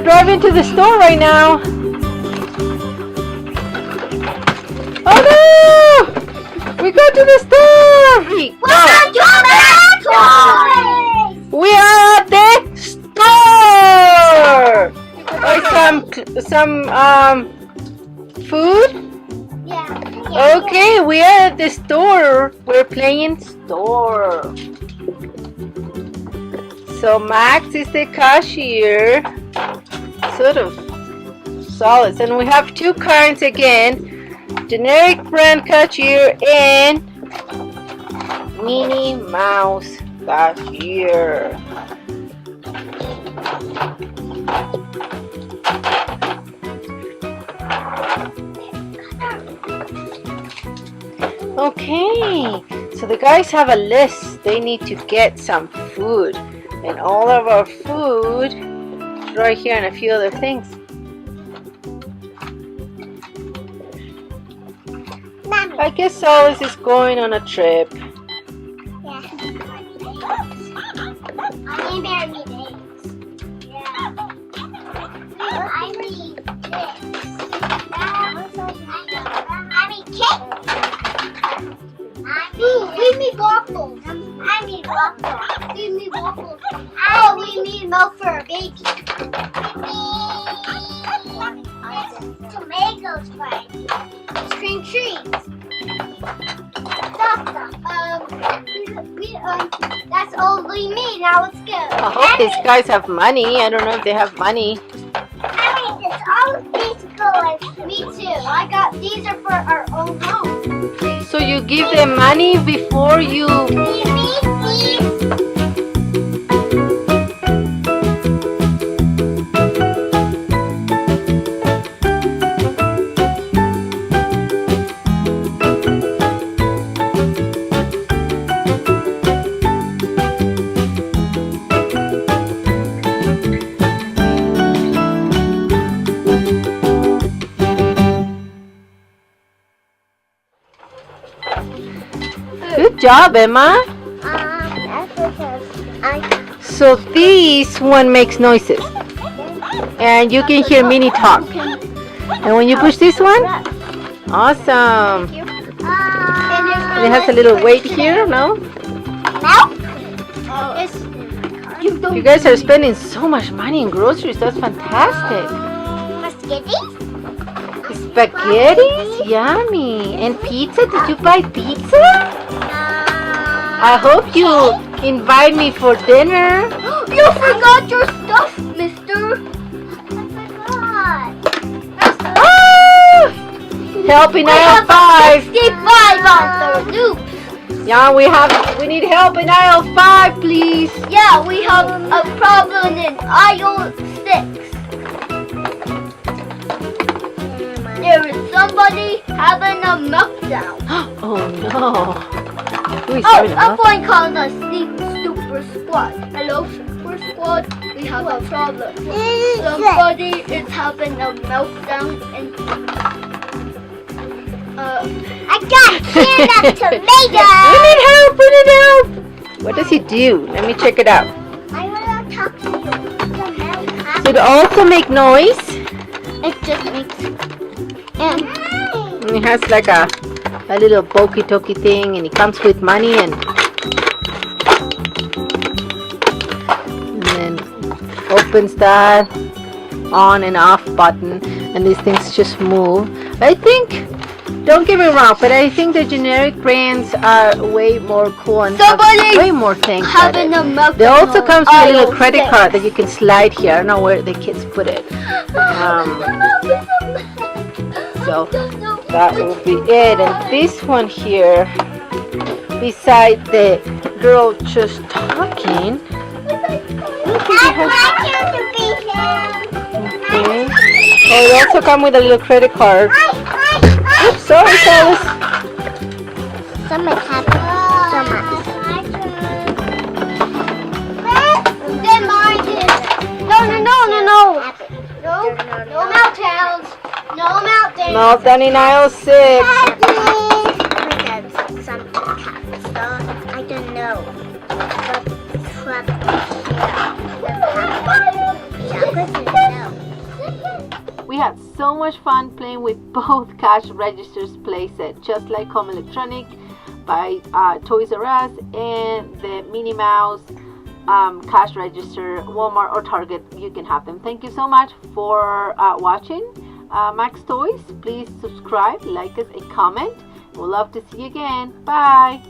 driving to the store right now. Oh no! We go to the store! Welcome to MAxTOYS! We are at the store! Buy some food? Yeah. Okay, we are at the store. We're playing store. So Max is the cashier. Sort of solids. And we have two kinds again. Generic brand cashier and Minnie Mouse Cashier. Okay, so the guys have a list. They need to get some food. And all of our food is right here and a few other things. Mommy. I guess Alice is going on a trip. Yeah. I need bear me eggs. Yeah. I need this. I need cake. We need waffles. I need waffles. We need waffles. Oh, we need milk for a baby. Tomatoes, right? Cream cheese. That's only me. Now let's go. I hope these guys have money. I don't know if they have money. I mean, it's all these colors. Me too. These are for our own home. So you give them money before you... These. Good job, Emma. That's because So this one makes noises. And you can hear Minnie talk. And when you push this one, awesome. And it has a little weight here, no? You guys are spending so much money in groceries. That's fantastic. Spaghetti? Yummy. And pizza? Did you buy pizza? I hope you invite me for dinner. You forgot your stuff, mister. Ah! Helping aisle 5. 65 on the loop. Yeah, we need help in aisle 5, please. Yeah, we have a problem in aisle 6. There is somebody having a meltdown. Oh no. Who is Oh, having a a point called the Super Squad. Hello, Super Squad. We have a problem. Somebody is having a meltdown and I got a can of tomatoes. We need help. What does he do? Let me check it out. I want to talk to you. So it also make noise. It just makes and It has like a little pokey-tokey thing, and it comes with money and then opens that on and off button, and these things just move. I think, don't get me wrong, but I think the generic brands are way more cool and have way more things. having a meltdown. There also comes with a little aisle credit 6. card that you can slide here. I don't know where the kids put it. So that will be it. And this one here, beside the girl just talking. Okay. Oh, it also comes with a little credit card. Oops, sorry, Silas. Someone happy so much. Then mine is. No. No meltdowns. No meltdowns. Meltdown in aisle 6. I don't know. But so much fun playing with both cash registers playset, just like Home Electronic by Toys R Us and the Minnie Mouse cash register, Walmart or Target. You can have them. Thank you so much for watching Max Toys. Please subscribe, like us, and comment. We'll love to see you again. Bye.